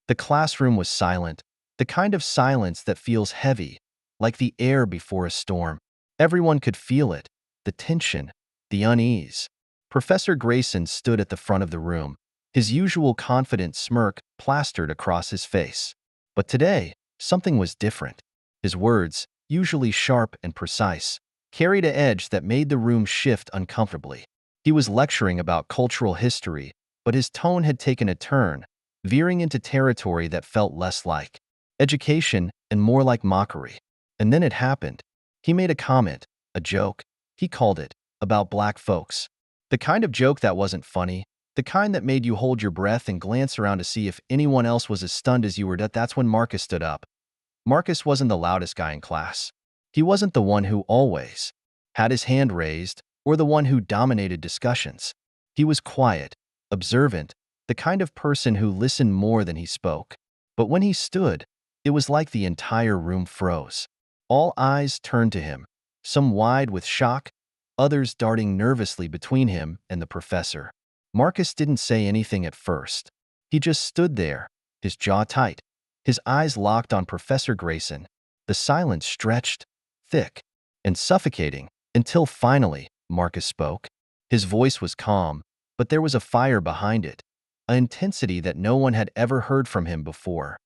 The classroom was silent, the kind of silence that feels heavy, like the air before a storm. Everyone could feel it, the tension, the unease. Professor Grayson stood at the front of the room, his usual confident smirk plastered across his face. But today, something was different. His words, usually sharp and precise, carried an edge that made the room shift uncomfortably. He was lecturing about cultural history, but his tone had taken a turn, veering into territory that felt less like education and more like mockery. And then it happened. He made a comment, a joke, he called it, about black folks. The kind of joke that wasn't funny, the kind that made you hold your breath and glance around to see if anyone else was as stunned as you were. That's when Marcus stood up. Marcus wasn't the loudest guy in class. He wasn't the one who always had his hand raised or the one who dominated discussions. He was quiet, observant, the kind of person who listened more than he spoke. But when he stood, it was like the entire room froze. All eyes turned to him, some wide with shock, others darting nervously between him and the professor. Marcus didn't say anything at first. He just stood there, his jaw tight, his eyes locked on Professor Grayson. The silence stretched, thick, and suffocating, until finally, Marcus spoke. His voice was calm, but there was a fire behind it, an intensity that no one had ever heard from him before.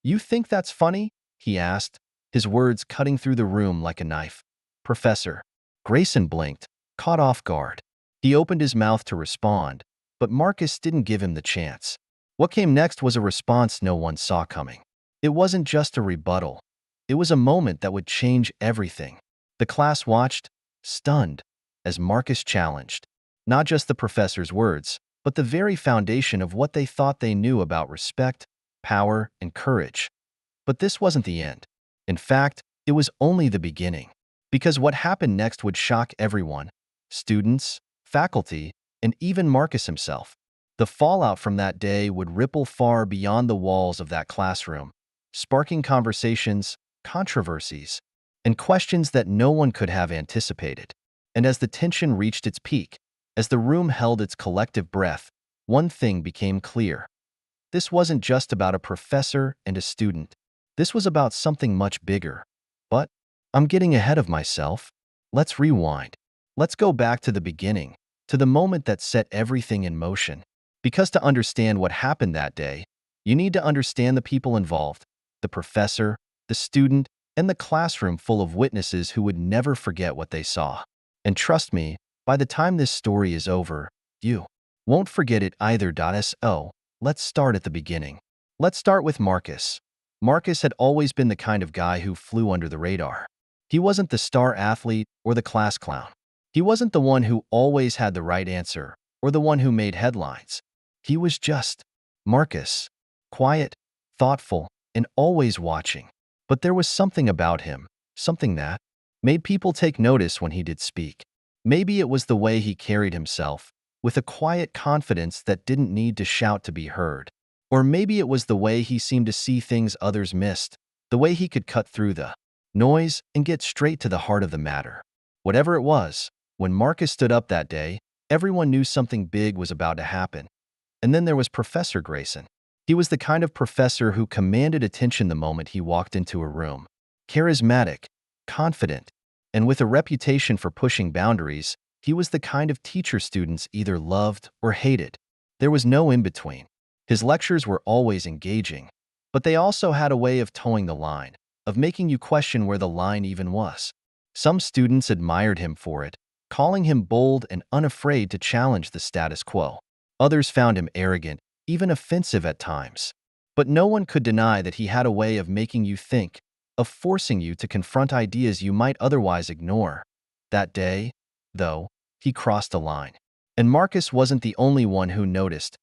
"You think that's funny?" he asked, his words cutting through the room like a knife. "Professor." Grayson blinked, caught off guard. He opened his mouth to respond, but Marcus didn't give him the chance. What came next was a response no one saw coming. It wasn't just a rebuttal. It was a moment that would change everything. The class watched, stunned, as Marcus challenged, not just the professor's words, but the very foundation of what they thought they knew about respect, power, and courage. But this wasn't the end. In fact, it was only the beginning. Because what happened next would shock everyone, students, faculty, and even Marcus himself. The fallout from that day would ripple far beyond the walls of that classroom, sparking conversations, controversies, and questions that no one could have anticipated. And as the tension reached its peak, as the room held its collective breath, one thing became clear. This wasn't just about a professor and a student. This was about something much bigger. But I'm getting ahead of myself. Let's rewind. Let's go back to the beginning, to the moment that set everything in motion. Because to understand what happened that day, you need to understand the people involved, the professor, the student, and the classroom full of witnesses who would never forget what they saw. And trust me, by the time this story is over, you won't forget it either. So, let's start at the beginning. Let's start with Marcus. Marcus had always been the kind of guy who flew under the radar. He wasn't the star athlete or the class clown. He wasn't the one who always had the right answer or the one who made headlines. He was just Marcus, quiet, thoughtful, and always watching. But there was something about him, something that made people take notice when he did speak. Maybe it was the way he carried himself, with a quiet confidence that didn't need to shout to be heard. Or maybe it was the way he seemed to see things others missed, the way he could cut through the noise and get straight to the heart of the matter. Whatever it was, when Marcus stood up that day, everyone knew something big was about to happen. And then there was Professor Grayson. He was the kind of professor who commanded attention the moment he walked into a room. Charismatic, confident, and with a reputation for pushing boundaries, he was the kind of teacher students either loved or hated. There was no in-between. His lectures were always engaging, but they also had a way of towing the line, of making you question where the line even was. Some students admired him for it, calling him bold and unafraid to challenge the status quo. Others found him arrogant, even offensive at times. But no one could deny that he had a way of making you think, of forcing you to confront ideas you might otherwise ignore. That day, though, he crossed a line. And Marcus wasn't the only one who noticed.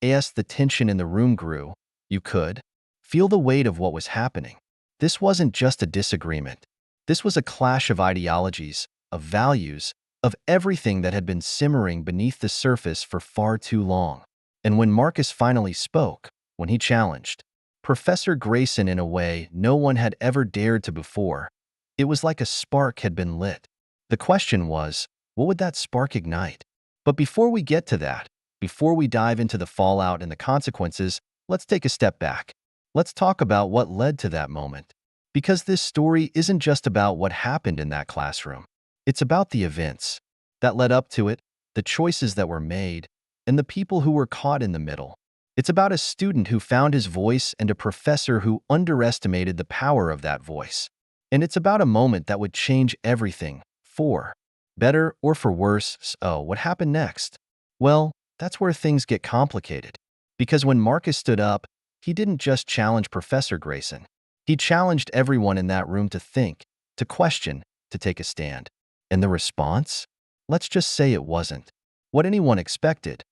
As the tension in the room grew, you could feel the weight of what was happening. This wasn't just a disagreement. This was a clash of ideologies, of values, of everything that had been simmering beneath the surface for far too long. And when Marcus finally spoke, when he challenged Professor Grayson in a way no one had ever dared to before, it was like a spark had been lit. The question was, what would that spark ignite? But before we get to that, before we dive into the fallout and the consequences, let's take a step back. Let's talk about what led to that moment. Because this story isn't just about what happened in that classroom. It's about the events that led up to it, the choices that were made, and the people who were caught in the middle. It's about a student who found his voice and a professor who underestimated the power of that voice. And it's about a moment that would change everything, for better or for worse. So, what happened next? Well, that's where things get complicated. Because when Marcus stood up, he didn't just challenge Professor Grayson. He challenged everyone in that room to think, to question, to take a stand. And the response? Let's just say it wasn't what anyone expected.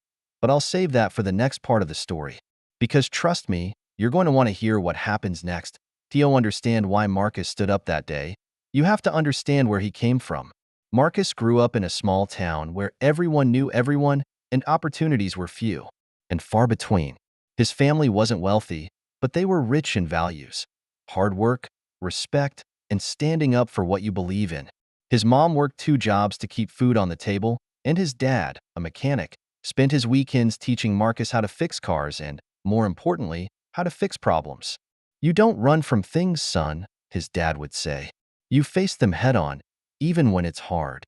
But I'll save that for the next part of the story. Because trust me, you're going to want to hear what happens next. To understand why Marcus stood up that day, you have to understand where he came from. Marcus grew up in a small town where everyone knew everyone and opportunities were few and far between. His family wasn't wealthy, but they were rich in values: hard work, respect, and standing up for what you believe in. His mom worked 2 jobs to keep food on the table, and his dad, a mechanic, spent his weekends teaching Marcus how to fix cars and, more importantly, how to fix problems. You don't run from things, son, his dad would say. You face them head on, even when it's hard.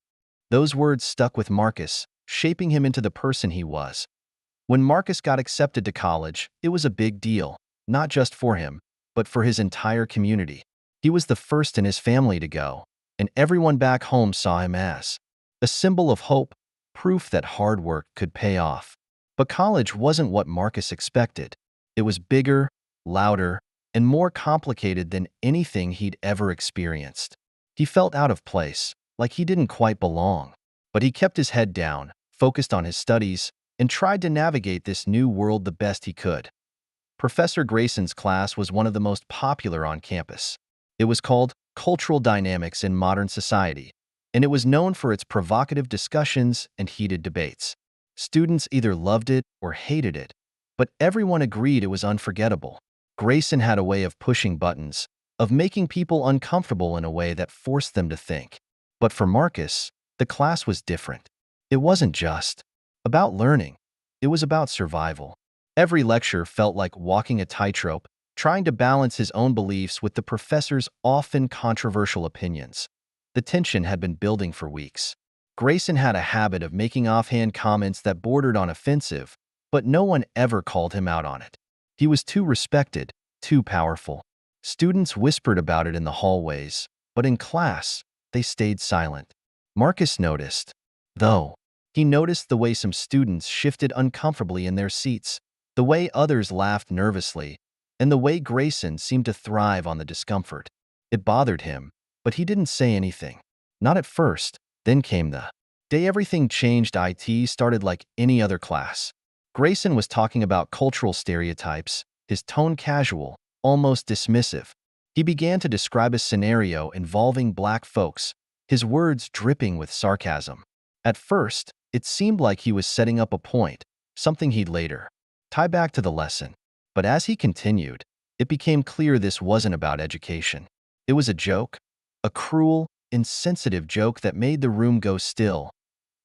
Those words stuck with Marcus, shaping him into the person he was. When Marcus got accepted to college, it was a big deal, not just for him, but for his entire community. He was the first in his family to go, and everyone back home saw him as a symbol of hope, proof that hard work could pay off. But college wasn't what Marcus expected. It was bigger, louder, and more complicated than anything he'd ever experienced. He felt out of place, like he didn't quite belong. But he kept his head down, focused on his studies, and tried to navigate this new world the best he could. Professor Grayson's class was one of the most popular on campus. It was called Cultural Dynamics in Modern Society, and it was known for its provocative discussions and heated debates. Students either loved it or hated it, but everyone agreed it was unforgettable. Grayson had a way of pushing buttons, of making people uncomfortable in a way that forced them to think. But for Marcus, the class was different. It wasn't just about learning. It was about survival. Every lecture felt like walking a tightrope, trying to balance his own beliefs with the professor's often controversial opinions. The tension had been building for weeks. Grayson had a habit of making offhand comments that bordered on offensive, but no one ever called him out on it. He was too respected, too powerful. Students whispered about it in the hallways, but in class, they stayed silent. Marcus noticed, though. He noticed the way some students shifted uncomfortably in their seats, the way others laughed nervously, and the way Grayson seemed to thrive on the discomfort. It bothered him, but he didn't say anything. Not at first. Then came the day everything changed. IT started like any other class. Grayson was talking about cultural stereotypes, his tone casual, almost dismissive. He began to describe a scenario involving black folks, his words dripping with sarcasm. At first, it seemed like he was setting up a point, something he'd later tie back to the lesson. But as he continued, it became clear this wasn't about education. It was a joke, a cruel, insensitive joke that made the room go still.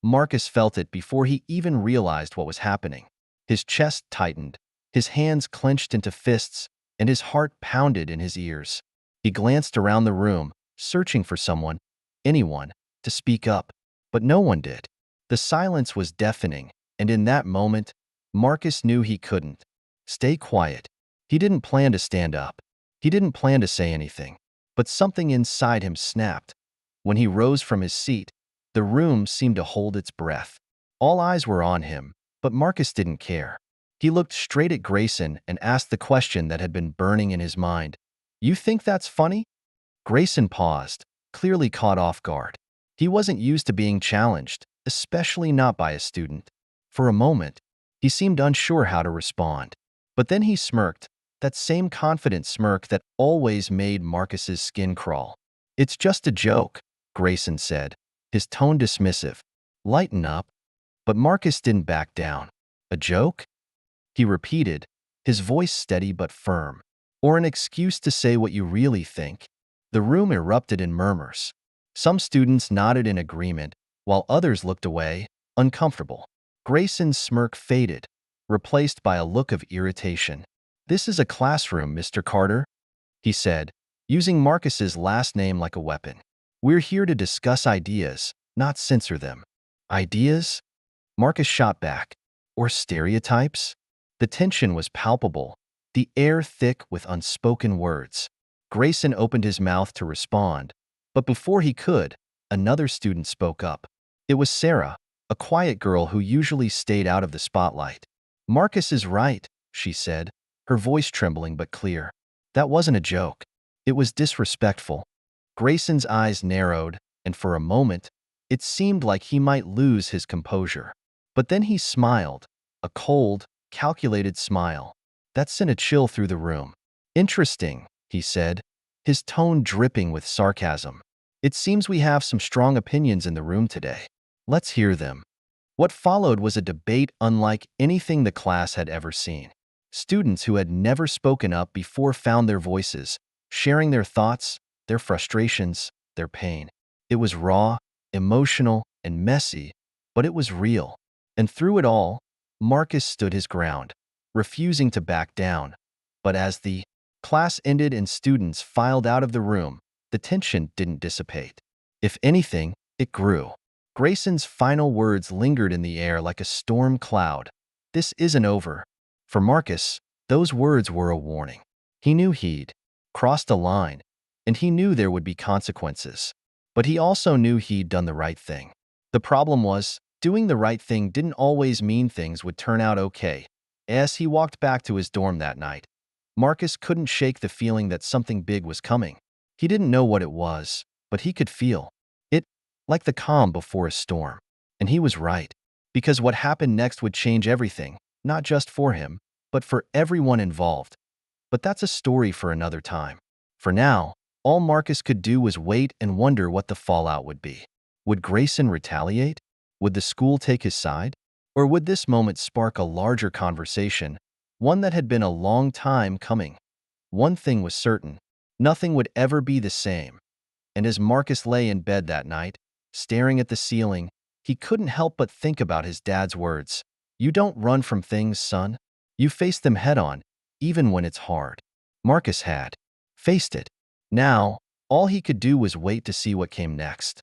Marcus felt it before he even realized what was happening. His chest tightened, his hands clenched into fists, and his heart pounded in his ears. He glanced around the room, searching for someone, anyone, to speak up, but no one did. The silence was deafening, and in that moment, Marcus knew he couldn't stay quiet. He didn't plan to stand up. He didn't plan to say anything. But something inside him snapped. When he rose from his seat, the room seemed to hold its breath. All eyes were on him, but Marcus didn't care. He looked straight at Grayson and asked the question that had been burning in his mind. "You think that's funny?" Grayson paused, clearly caught off guard. He wasn't used to being challenged, especially not by a student. For a moment, he seemed unsure how to respond. But then he smirked, that same confident smirk that always made Marcus's skin crawl. "It's just a joke," Grayson said, his tone dismissive. "Lighten up." But Marcus didn't back down. "A joke?" he repeated, his voice steady but firm. "Or an excuse to say what you really think?" The room erupted in murmurs. Some students nodded in agreement, while others looked away, uncomfortable. Grayson's smirk faded, replaced by a look of irritation. "This is a classroom, Mr. Carter," he said, using Marcus's last name like a weapon. "We're here to discuss ideas, not censor them." Ideas? Marcus shot back. Or stereotypes? The tension was palpable, the air thick with unspoken words. Grayson opened his mouth to respond, but before he could, another student spoke up. It was Sarah, a quiet girl who usually stayed out of the spotlight. "Marcus is right," she said, her voice trembling but clear. "That wasn't a joke. It was disrespectful." Grayson's eyes narrowed, and for a moment, it seemed like he might lose his composure. But then he smiled, a cold, calculated smile. That sent a chill through the room. "Interesting," he said, his tone dripping with sarcasm. "It seems we have some strong opinions in the room today. Let's hear them." What followed was a debate unlike anything the class had ever seen. Students who had never spoken up before found their voices, sharing their thoughts, their frustrations, their pain. It was raw, emotional, and messy, but it was real. And through it all, Marcus stood his ground, refusing to back down. But as the class ended and students filed out of the room, the tension didn't dissipate. If anything, it grew. Grayson's final words lingered in the air like a storm cloud. "This isn't over." For Marcus, those words were a warning. He knew he'd crossed a line, and he knew there would be consequences. But he also knew he'd done the right thing. The problem was, doing the right thing didn't always mean things would turn out okay. As he walked back to his dorm that night, Marcus couldn't shake the feeling that something big was coming. He didn't know what it was, but he could feel it, like the calm before a storm. And he was right, because what happened next would change everything, not just for him, but for everyone involved. But that's a story for another time. For now, all Marcus could do was wait and wonder what the fallout would be. Would Grayson retaliate? Would the school take his side? Or would this moment spark a larger conversation, one that had been a long time coming? One thing was certain, nothing would ever be the same. And as Marcus lay in bed that night, staring at the ceiling, he couldn't help but think about his dad's words. "You don't run from things, son. You face them head on, even when it's hard." Marcus had faced it. Now, all he could do was wait to see what came next.